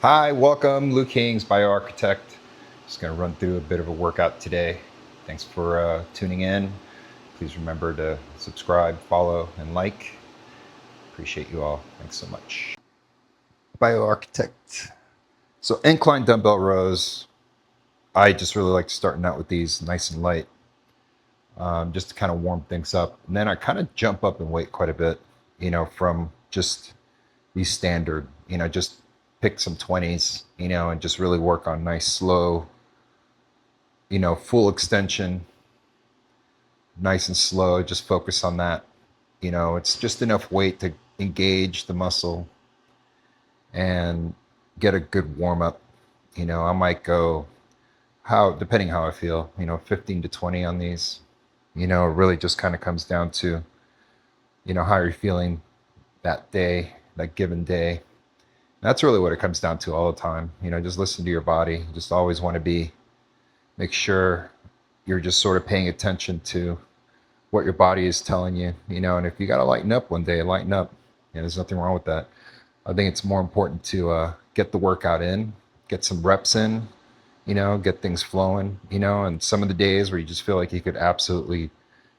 Hi, welcome, Luke Hings, bioarchitect. Just going to run through a bit of a workout today. Thanks for tuning in. Please remember to subscribe, follow, and like. Appreciate you all. Thanks so much. Bioarchitect. So incline dumbbell rows. I just really like starting out with these nice and light, just to kind of warm things up. And then I kind of jump up in weight quite a bit, from just these standard, just pick some 20s, and just really work on nice, slow, full extension, nice and slow. Just focus on that. It's just enough weight to engage the muscle and get a good warm up. I might go depending how I feel, 15 to 20 on these. It really just kind of comes down to, how you're feeling that day, that given day. That's really what it comes down to all the time. Just listen to your body. Just always want to make sure you're just sort of paying attention to what your body is telling you, and if you got to lighten up one day, lighten up. There's nothing wrong with that. I think it's more important to get the workout in, get some reps in, get things flowing, and some of the days where you just feel like you could absolutely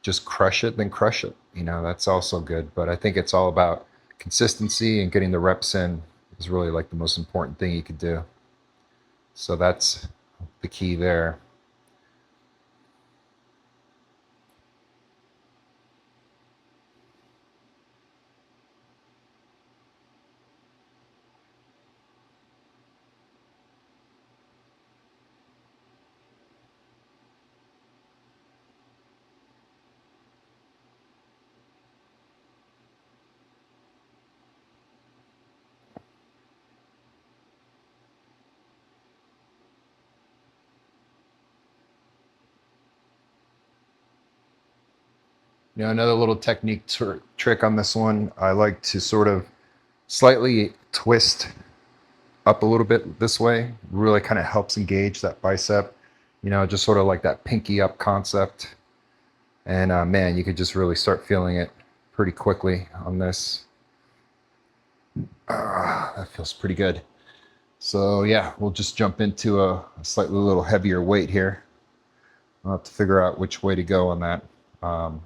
just crush it, then crush it. That's also good. But I think it's all about consistency, and getting the reps in is really like the most important thing you could do. So that's the key there. Another little technique trick on this one, I like to sort of slightly twist up a little bit this way. Really kind of helps engage that bicep, just sort of like that pinky up concept. And man, you could just really start feeling it pretty quickly on this. That feels pretty good. So yeah, we'll just jump into a slightly little heavier weight here. I'll have to figure out which way to go on that. Um,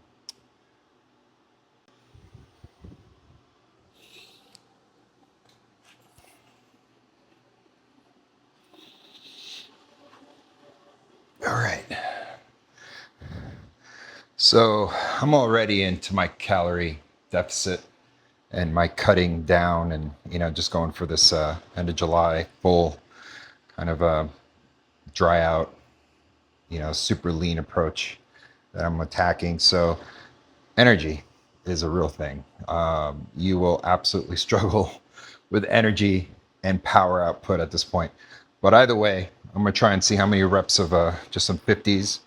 all right. So I'm already into my calorie deficit and my cutting down, and just going for this end of July full kind of dry out, super lean approach that I'm attacking. So energy is a real thing. You will absolutely struggle with energy and power output at this point. But either way, I'm gonna try and see how many reps of just some 50s.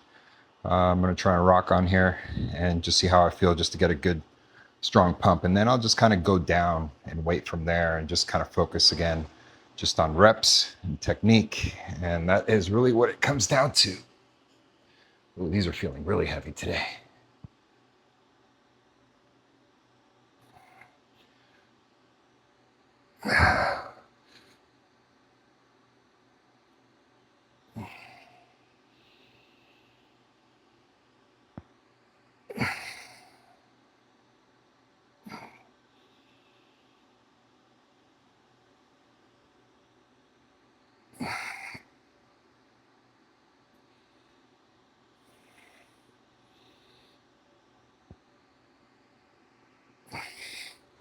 I'm gonna try and rock on here and just see how I feel, just to get a good strong pump. And then I'll just kind of go down and wait from there, and just kind of focus again just on reps and technique. And that is really what it comes down to. Ooh, these are feeling really heavy today.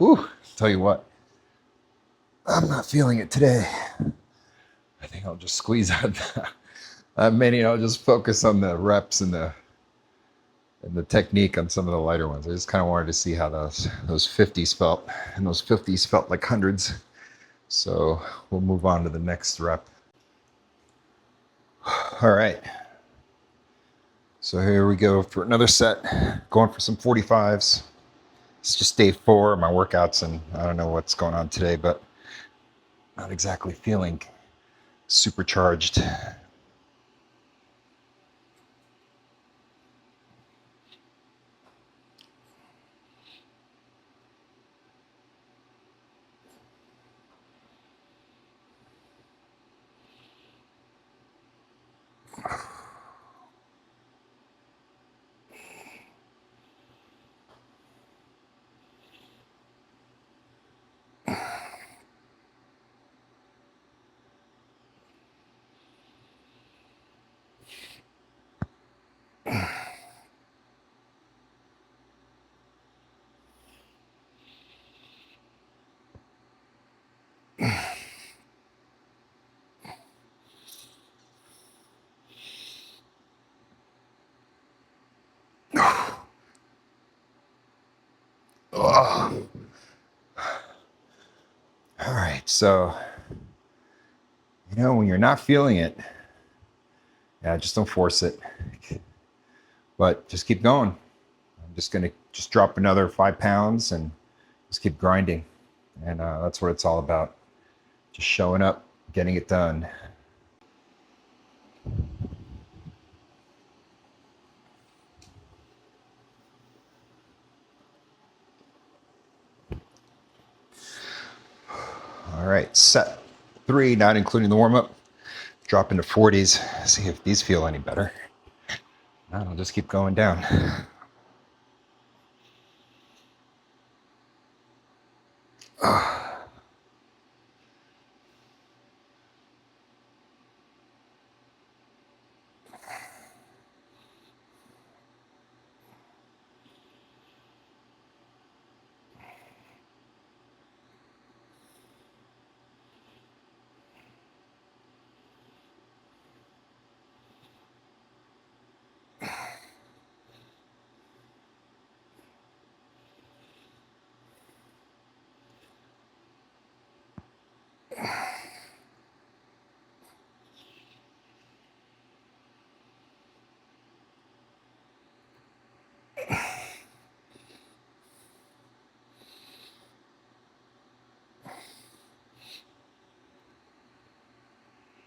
Ooh, tell you what, I'm not feeling it today. I think I'll just squeeze out that many. I'll just focus on the reps and the technique on some of the lighter ones. I just kind of wanted to see how those 50s felt, and those 50s felt like hundreds. So we'll move on to the next rep. All right. So here we go for another set. Going for some 45s. It's just day 4 of my workouts, and I don't know what's going on today, but not exactly feeling supercharged. Oh. All right, so when you're not feeling it, yeah, just don't force it, but just keep going. I'm just gonna just drop another 5 pounds and just keep grinding, and that's what it's all about. Just showing up, getting it done. All right, set 3, not including the warm up. Drop into 40s. See if these feel any better. I'll just keep going down.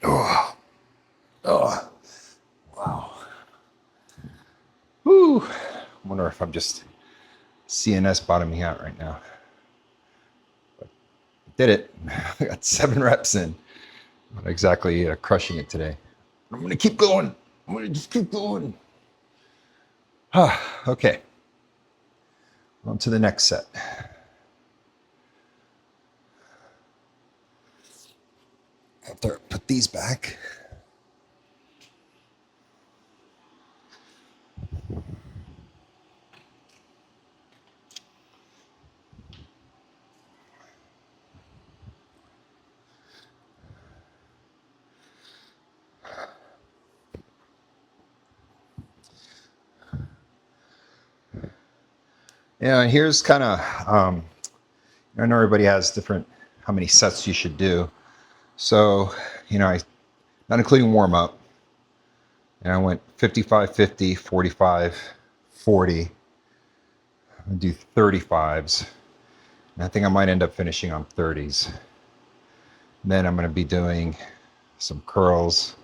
Oh, oh, wow. Whew. I wonder if I'm just CNS bottoming out right now. But I did it. I got 7 reps in. Not exactly crushing it today. I'm going to keep going. I'm going to just keep going. Okay. On to the next set. After I put these back. Yeah, here's kind of, I know everybody has different, how many sets you should do. So, not including warm up, and I went 55, 50, 45, 40. I do 35s. And I think I might end up finishing on 30s. And then I'm going to be doing some curls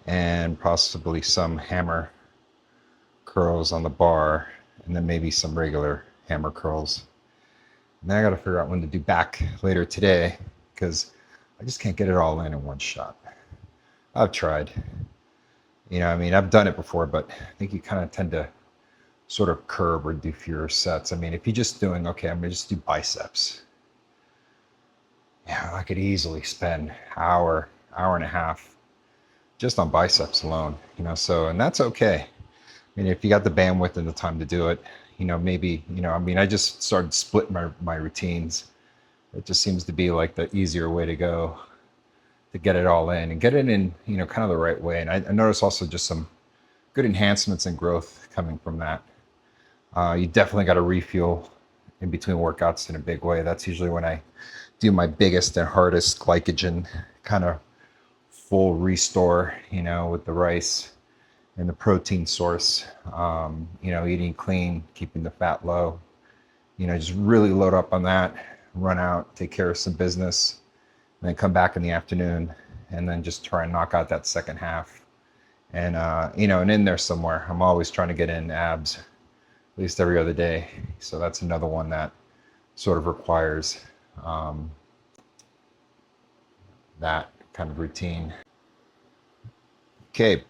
and possibly some hammer curls on the bar, and then maybe some regular hammer curls. And then I got to figure out when to do back later today, because I just can't get it all in one shot. I've tried. I've done it before, but I think you kind of tend to sort of curb or do fewer sets. If you're just doing, okay, I'm going to just do biceps. Yeah, I could easily spend hour and a half just on biceps alone, and that's okay. If you got the bandwidth and the time to do it, maybe, I just started splitting my routines. It just seems to be like the easier way to go to get it all in and get it in, kind of the right way. And I noticed also just some good enhancements and growth coming from that. You definitely got to refuel in between workouts in a big way. That's usually when I do my biggest and hardest glycogen kind of full restore, with the rice and the protein source, eating clean, keeping the fat low, just really load up on that, run out, take care of some business, and then come back in the afternoon and then just try and knock out that second half. And, and in there somewhere, I'm always trying to get in abs at least every other day. So that's another one that sort of requires that kind of routine. Okay,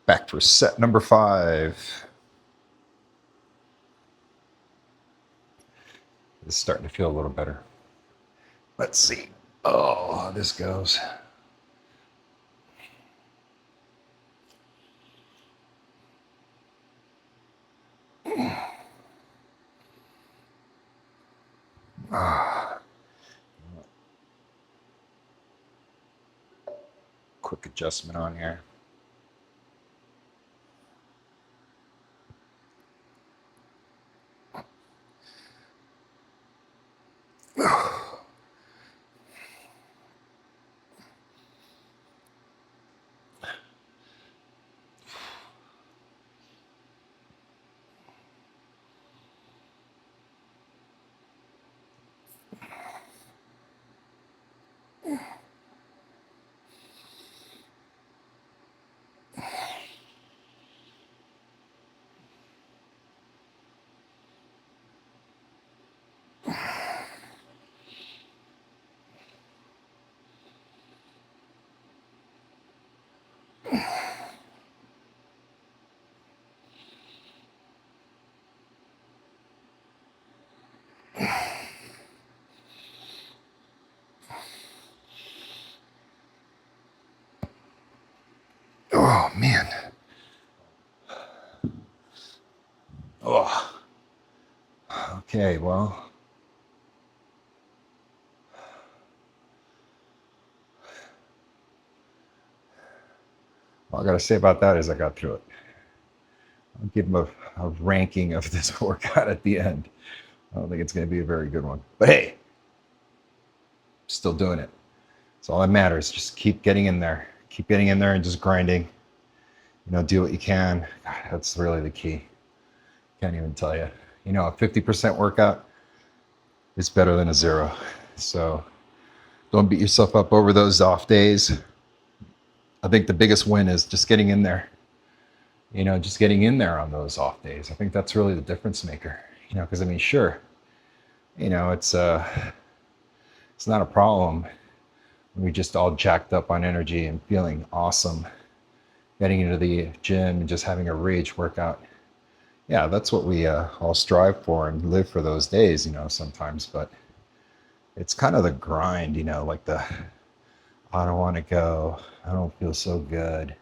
back for set number 5. It's starting to feel a little better. Let's see. Oh, how this goes. Quick adjustment on here. Oh man. Oh. Okay, well. All I gotta say about that is I got through it. I'll give them a ranking of this workout at the end. I don't think it's gonna be a very good one. But hey, still doing it. It's all that matters. Just keep getting in there. Keep getting in there and just grinding. Do what you can. God, that's really the key. Can't even tell you. A 50% workout is better than a zero. So don't beat yourself up over those off days. I think the biggest win is just getting in there. Just getting in there on those off days. I think that's really the difference maker. Because sure, it's not a problem when we're just all jacked up on energy and feeling awesome, getting into the gym and just having a rage workout. Yeah, that's what we all strive for and live for those days, sometimes. But it's kind of the grind, like I don't want to go. I don't feel so good.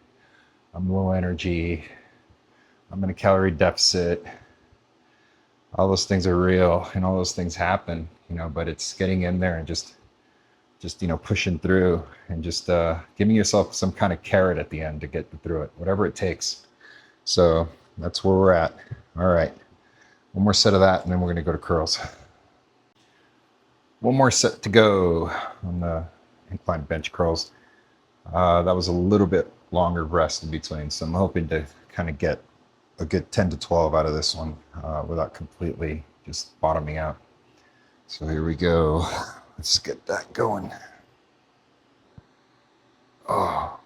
I'm low energy. I'm in a calorie deficit. All those things are real and all those things happen, but it's getting in there and just pushing through and just giving yourself some kind of carrot at the end to get through it, whatever it takes. So that's where we're at. All right. One more set of that, and then we're going to go to curls. One more set to go on the incline bench curls. That was a little bit longer rest in between, so I'm hoping to kind of get a good 10 to 12 out of this one without completely just bottoming out. So here we go. Let's get that going. Oh.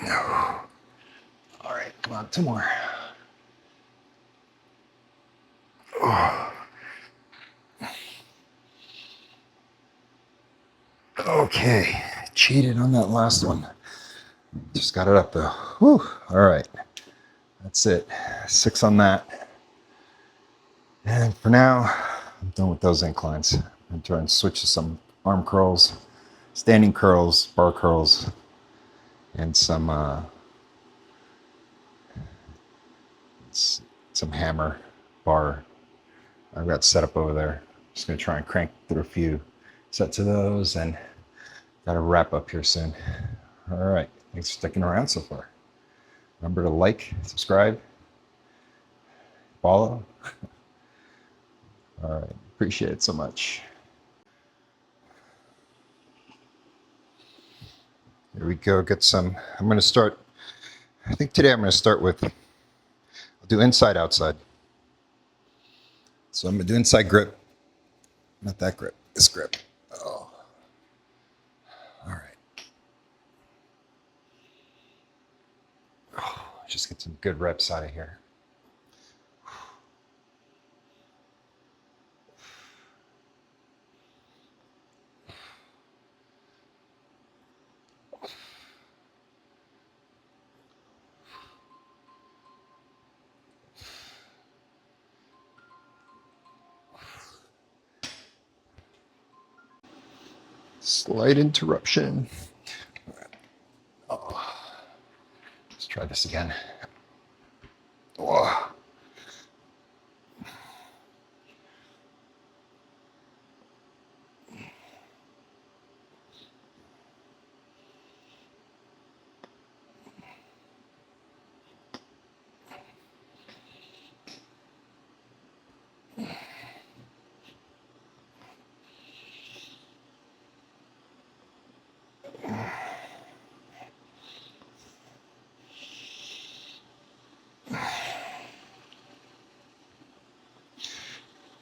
No. All right, come on, two more. Oh. Okay, cheated on that last one. Just got it up though. Whew. All right, that's it. 6 on that. And for now, I'm done with those inclines. I'm trying to switch to some arm curls, standing curls, bar curls, and some hammer bar I've got set up over there. Just gonna try and crank through a few sets of those and gotta wrap up here soon. All right, thanks for sticking around so far. Remember to like, subscribe, follow. All right, appreciate it so much. Here we go, get some, I'm gonna start, I think today I'm gonna start with, I'll do inside, outside. So I'm gonna do inside grip, not that grip, this grip. Oh, all right. Oh, just get some good reps out of here. Slight interruption. Oh, let's try this again. Oh.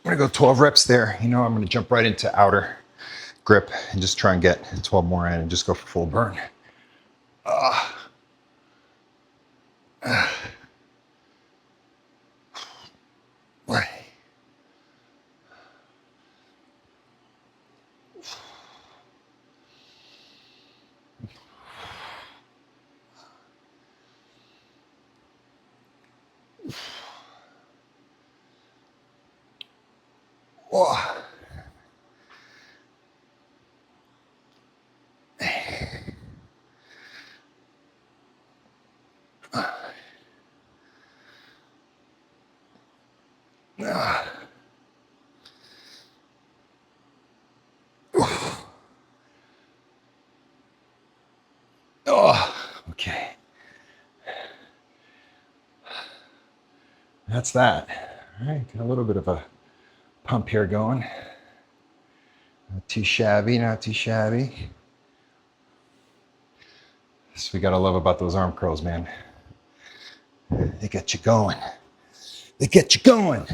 gonna go 12 reps there. You know, I'm gonna jump right into outer grip and just try and get 12 more in and just go for full burn. Uh, uh, right. Oh. Oh, okay. That's that. All right, got a little bit of a pump here going. Not too shabby, not too shabby. That's what we gotta love about those arm curls, man. They get you going. They get you going.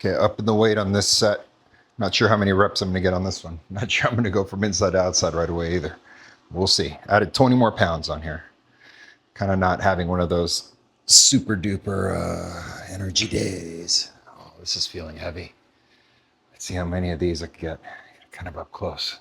Okay, up in the weight on this set. Not sure how many reps I'm gonna get on this one. Not sure I'm gonna go from inside to outside right away either. We'll see. Added 20 more pounds on here. Kind of not having one of those super duper energy days. Oh, this is feeling heavy. Let's see how many of these I can get kind of up close.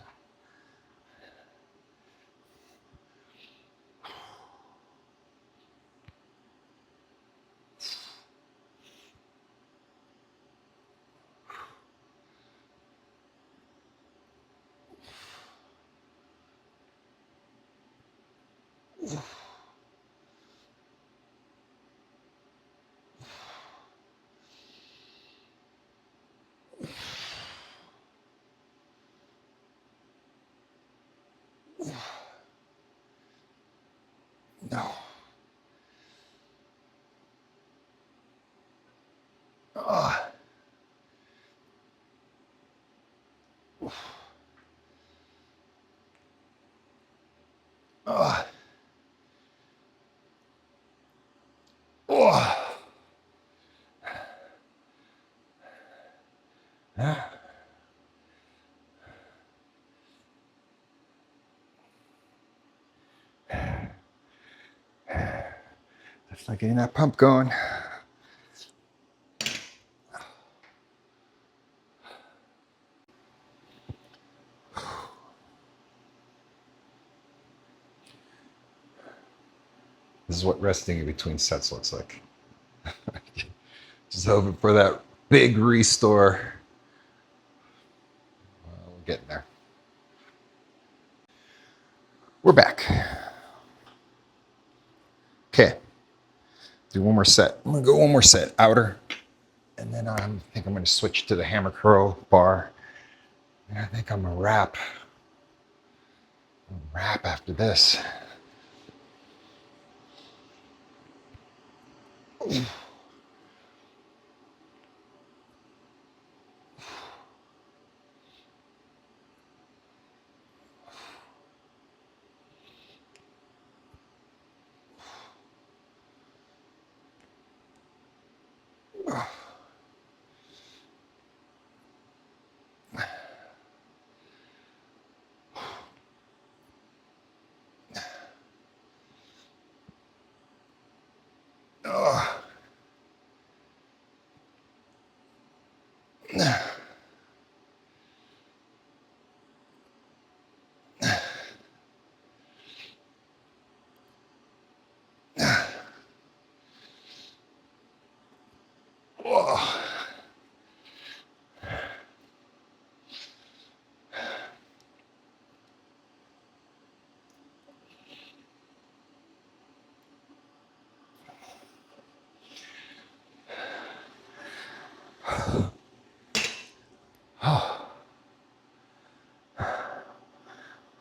No. Oh. Oh. Oh. Yeah. That's not getting that pump going. This is what resting in between sets looks like. Just hoping for that big restore. We're getting there. We're back. Okay. Do one more set. I'm gonna go one more set, outer. And then I think I'm gonna switch to the hammer curl bar. And I think I'm gonna wrap after this.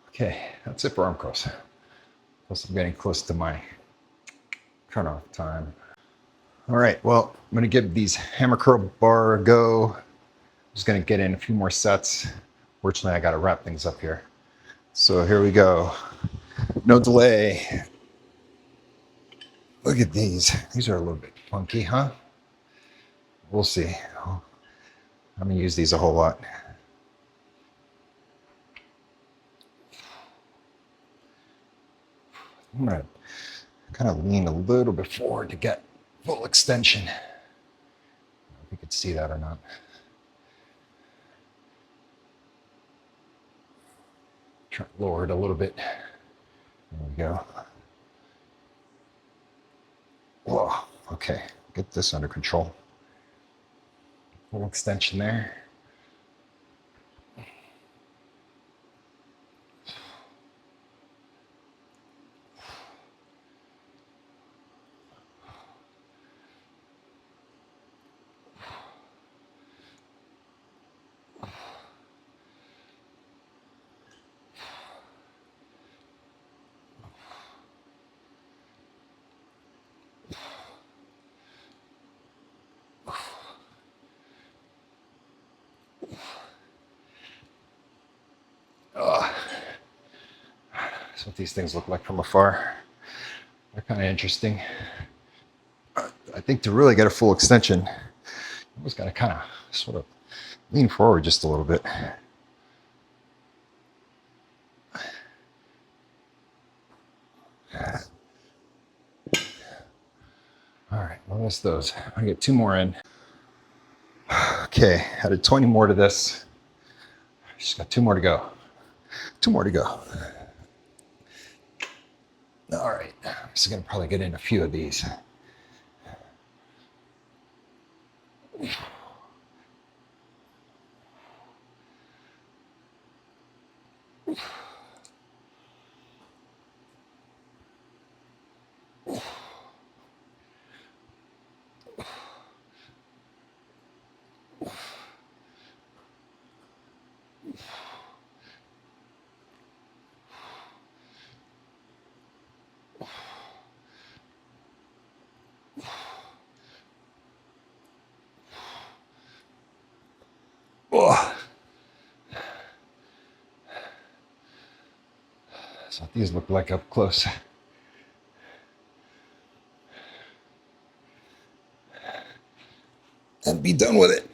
Okay, that's it for arm curls. Plus, I'm getting close to my turn-off time. All right, well, I'm gonna give these hammer curl bar a go. Just gonna get in a few more sets. Fortunately, I gotta wrap things up here. So here we go. No delay. Look at these. These are a little bit funky, huh? We'll see. I'm gonna use these a whole lot. I'm gonna kind of lean a little bit forward to get full extension. I don't know if you could see that or not. Try to lower it a little bit. There we go. Whoa, okay, get this under control. Full extension there. That's what these things look like from afar. They're kind of interesting. I think to really get a full extension, you almost got to kind of sort of lean forward just a little bit. All right, well, that's those. I'll get 2 more in. Okay, added 20 more to this. Just got 2 more to go. 2 more to go. All right, I'm just gonna probably get in a few of these. Oh. That's what these look like up close. And be done with it.